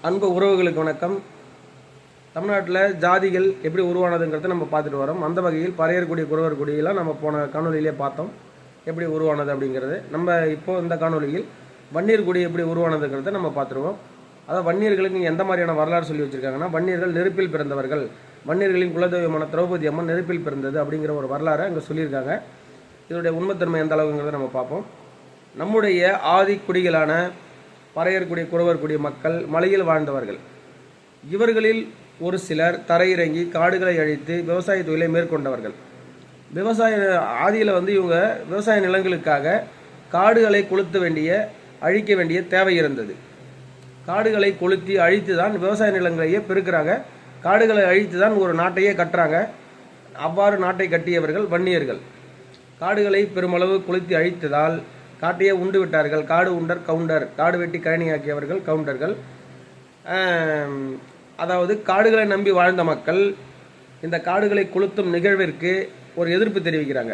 அன்பு உறவுகளுக்கு வணக்கம். தமிழ்நாட்டில் ஜாதிகள் எப்படி உருவானதுங்கிறத நம்ம பார்த்துட்டு வரோம். அந்த வகையில் பறையர்குடி குறவர்குடியெல்லாம் நம்ம போன காணொலியிலே பார்த்தோம் எப்படி உருவானது அப்படிங்கிறது. நம்ம இப்போது இந்த காணொலியில் வன்னியர்குடி எப்படி உருவானதுங்கிறத நம்ம பார்த்துருவோம். அதாவது வன்னியர்களுக்கு எந்த மாதிரியான வரலாறு சொல்லி வச்சுருக்காங்கன்னா, வன்னியர்கள் நெருப்பில் பிறந்தவர்கள், வன்னியர்களின் குலதெய்வமான திரௌபதி அம்மன் நெருப்பில் பிறந்தது அப்படிங்கிற ஒரு வரலாறை அங்கே சொல்லியிருக்காங்க. இதனுடைய உண்மைத்தன்மை எந்த அளவுங்கிறத நம்ம பார்ப்போம். நம்முடைய ஆதி குடிகளான பறையர்குடி குறவர்குடி மக்கள் மலையில் வாழ்ந்தவர்கள். இவர்களில் ஒரு சிலர் தரையிறங்கி காடுகளை அழித்து விவசாய தொழிலை மேற்கொண்டவர்கள். விவசாய ஆதியில் இவங்க விவசாய நிலங்களுக்காக காடுகளை அழிக்க வேண்டிய தேவை இருந்தது. காடுகளை கொளுத்தி அழித்து தான் விவசாய நிலங்களையே பெருக்கிறாங்க. காடுகளை அழித்து தான் ஒரு நாட்டையே கட்டுறாங்க. அவ்வாறு நாட்டை கட்டியவர்கள் வன்னியர்கள். காடுகளை பெருமளவு கொளுத்தி அழித்ததால் காட்டையே உண்டு விட்டார்கள். காடு உண்டர் கவுண்டர், காடு வெட்டி கழனியாக்கியவர்கள் கவுண்டர்கள். அதாவது காடுகளை நம்பி வாழ்ந்த மக்கள் இந்த காடுகளை கொளுத்தும் நிகழ்விற்கு ஒரு எதிர்ப்பு தெரிவிக்கிறாங்க.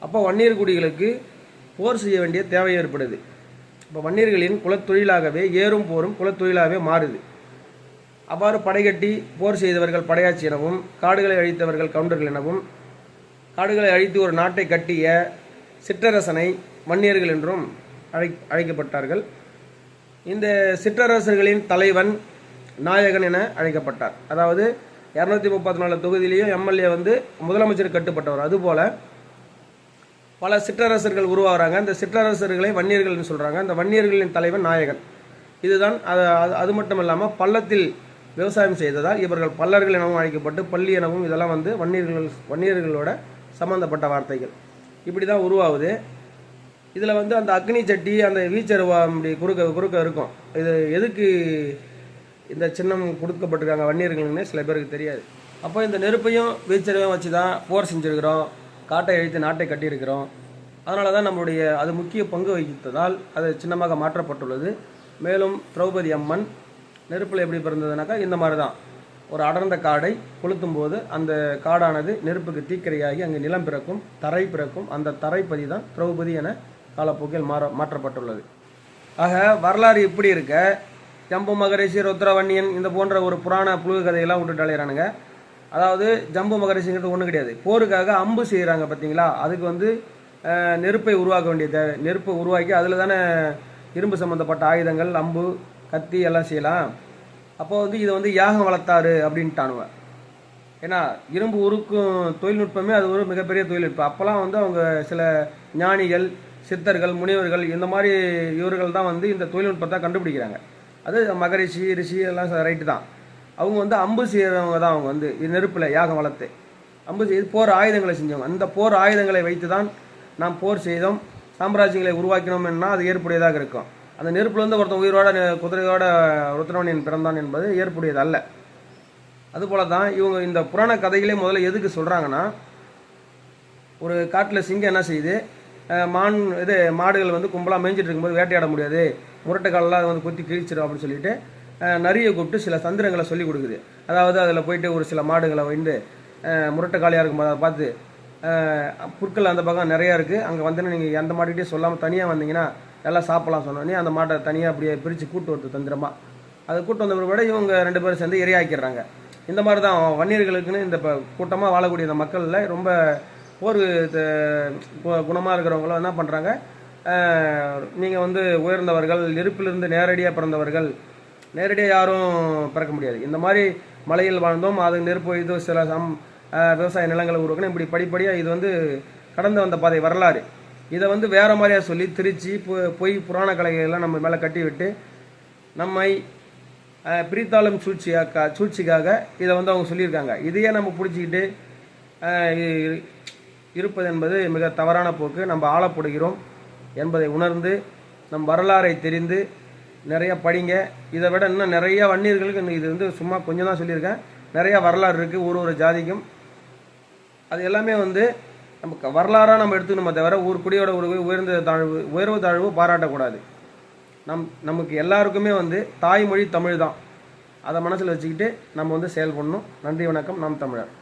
அப்போ வன்னியர்குடிகளுக்கு போர் செய்ய வேண்டிய தேவை ஏற்படுது. இப்போ வன்னியர்களின் குலத்தொழிலாகவே ஏறும் போரும் குலத்தொழிலாகவே மாறுது. அவ்வாறு படைகட்டி போர் செய்தவர்கள் படையாட்சி எனவும், காடுகளை அழித்தவர்கள் கவுண்டர்கள் எனவும், காடுகளை அழித்து ஒரு நாட்டை கட்டிய சிற்றரசனை வன்னியர்கள் என்றும் அழைக்கப்பட்டார்கள். இந்த சிற்றரசர்களின் தலைவன் நாயகன் என அழைக்கப்பட்டார். அதாவது 234 தொகுதியிலேயும் எம்எல்ஏ முதலமைச்சர் கட்டுப்பட்டவர். அதுபோல பல சிற்றரசர்கள் உருவாகிறாங்க. இந்த சிற்றரசர்களை வன்னியர்கள் சொல்கிறாங்க. அந்த வன்னியர்களின் தலைவன் நாயகன். இதுதான் அது மட்டும் இல்லாமல் பள்ளத்தில் விவசாயம் செய்ததால் இவர்கள் பல்லர்கள் எனவும் அழைக்கப்பட்டு பள்ளி எனவும் இதெல்லாம் வன்னியர்களோட சம்பந்தப்பட்ட வார்த்தைகள். இப்படி தான் உருவாகுது. இதில் அந்த அக்னி சட்டி, அந்த வீச்சருவா அப்படி குறுக்க இருக்கும். இது எதுக்கு இந்த சின்னம் கொடுக்கப்பட்டிருக்காங்க வன்னியர்கள்னு சில பேருக்கு தெரியாது. அப்போ இந்த நெருப்பையும் வீச்சருவையும் வச்சு தான் போர் செஞ்சுருக்கிறோம், காட்டை அழித்து நாட்டை கட்டியிருக்கிறோம். அதனால தான் நம்மளுடைய அது முக்கிய பங்கு வகித்ததால் அது சின்னமாக மாற்றப்பட்டுள்ளது. மேலும் திரௌபதி அம்மன் நெருப்பில் எப்படி பிறந்ததுனாக்கா இந்த மாதிரி தான். ஒரு அடர்ந்த காடை கொளுத்தும் போது அந்த காடானது நெருப்புக்கு தீக்கிரையாகி அங்கே நிலம் பிறக்கும், தரை பிறக்கும். அந்த தரைப்பதி தான் திரௌபதி என காலப்போக்கில் மாற்றப்பட்டுள்ளது. ஆக வரலாறு இப்படி இருக்க, ஜம்பு மகரிஷி, ருத்ரவன்னியன் இந்த போன்ற ஒரு புராண புழுகு கதையெல்லாம் விட்டுட்டு அலையிறானுங்க. அதாவது ஜம்பு மகரிஷிங்கிறது ஒன்றும் கிடையாது. போருக்காக அம்பு செய்கிறாங்க பார்த்தீங்களா, அதுக்கு நெருப்பை உருவாக்க வேண்டிய தேவை. நெருப்பை உருவாக்கி அதில் தானே இரும்பு சம்மந்தப்பட்ட ஆயுதங்கள், அம்பு, கத்தி எல்லாம் செய்யலாம். அப்போ இதை யாகம் வளர்த்தாரு அப்படின்ட்டானுவ. ஏன்னா இரும்பு உருக்கும் தொழில்நுட்பமே அது ஒரு மிகப்பெரிய தொழில்நுட்பம். அப்போல்லாம் அவங்க சில ஞானிகள், சித்தர்கள், முனிவர்கள் இந்த மாதிரி இவர்கள் தான் இந்த தொழில்நுட்பத்தை கண்டுபிடிக்கிறாங்க. அது மகரிஷி, ரிஷி எல்லாம் ரைட்டு தான். அவங்க அம்பு செய்கிறவங்க தான். அவங்க நெருப்பில் யாகம் வளர்த்து அம்பு செய்து போர் ஆயுதங்களை செஞ்சவங்க. அந்த போர் ஆயுதங்களை வைத்து தான் நாம் போர் செய்தோம், சாம்ராஜ்யங்களை உருவாக்கினோம்னா அது ஏற்புடையதாக இருக்கும். அந்த நெருப்பில் ஒருத்தன் உயிரோட குதிரையோட ருத்ரவன்னியன் பிறந்தான் என்பது ஏற்புடையது அல்ல. அதுபோல தான் இவங்க இந்த புராண கதைகளே முதல்ல எதுக்கு சொல்கிறாங்கன்னா, ஒரு காட்டில் சிங்கம் என்ன செய்யுது, மாடுகள் கும்பலாக மேய்ஞ்சிட்டு இருக்கும்போது வேட்டையாட முடியாது, முரட்டை காலெல்லாம் கொத்தி கிழிச்சிடும் அப்படின்னு சொல்லிட்டு நிறைய கூப்பிட்டு சில தந்திரங்களை சொல்லி கொடுக்குது. அதாவது அதில் போயிட்டு ஒரு சில மாடுகளை முரட்டை காலியாக இருக்கும்போது அதை பார்த்து, புற்கள் அந்த பக்கம் நிறையா இருக்குது, அங்கே நீங்கள் எந்த மாட்டுக்கிட்டே சொல்லாமல் தனியாக வந்தீங்கன்னா எல்லாம் சாப்பிடலாம் சொன்னோன்னே அந்த மாட்டை தனியாக அப்படியே பிரித்து கூட்டு வருது தந்திரமாக. அதை கூட்டு வந்த பிறகு இவங்க 2 பேரும் சேர்ந்து இரையாக்கிடுறாங்க. இந்த மாதிரி தான் வன்னியர்களுக்குன்னு இந்த கூட்டமாக வாழக்கூடிய இந்த மக்களில் ரொம்ப போர் குணமாக இருக்கிறவங்களும் என்ன பண்ணுறாங்க, நீங்கள் உயர்ந்தவர்கள், நெருப்பிலிருந்து நேரடியாக பிறந்தவர்கள், நேரடியாக யாரும் பிறக்க முடியாது. இந்த மாதிரி மலையில் வாழ்ந்தோம், அது நெருப்பு இது சில விவசாய நிலங்களை உருவாக்கணும். இப்படி படிப்படியாக இது கடந்து வந்த பாதை வரலாறு. இதை வேறு மாதிரியாக சொல்லி திரிச்சு பொய் புராண கலைகளெல்லாம் நம்ம மேலே கட்டி விட்டு நம்மை பிரித்தாளும் சூழ்ச்சிக்காக இதை அவங்க சொல்லியிருக்காங்க. இதையே நம்ம பிடிச்சிக்கிட்டு இருப்பது என்பது மிக தவறான போக்கு. நம்ம ஆளப்படுகிறோம் என்பதை உணர்ந்து நம் வரலாறை தெரிந்து நிறைய படிங்க. இதை விட இன்னும் நிறைய வன்னியர்களுக்கு இது சும்மா கொஞ்சம் தான் சொல்லியிருக்கேன். நிறையா வரலாறு இருக்குது ஒரு ஜாதிக்கும். அது எல்லாமே நமக்கு வரலாறாக நம்ம எடுத்துக்கணுமே தவிர ஒரு குடியோட ஒரு உயர்வு தாழ்வு பாராட்டக்கூடாது. நமக்கு எல்லாருக்குமே தாய்மொழி தமிழ் தான். அதை மனசில் வச்சுக்கிட்டு நம்ம செயல்படணும். நன்றி, வணக்கம். நாம் தமிழர்.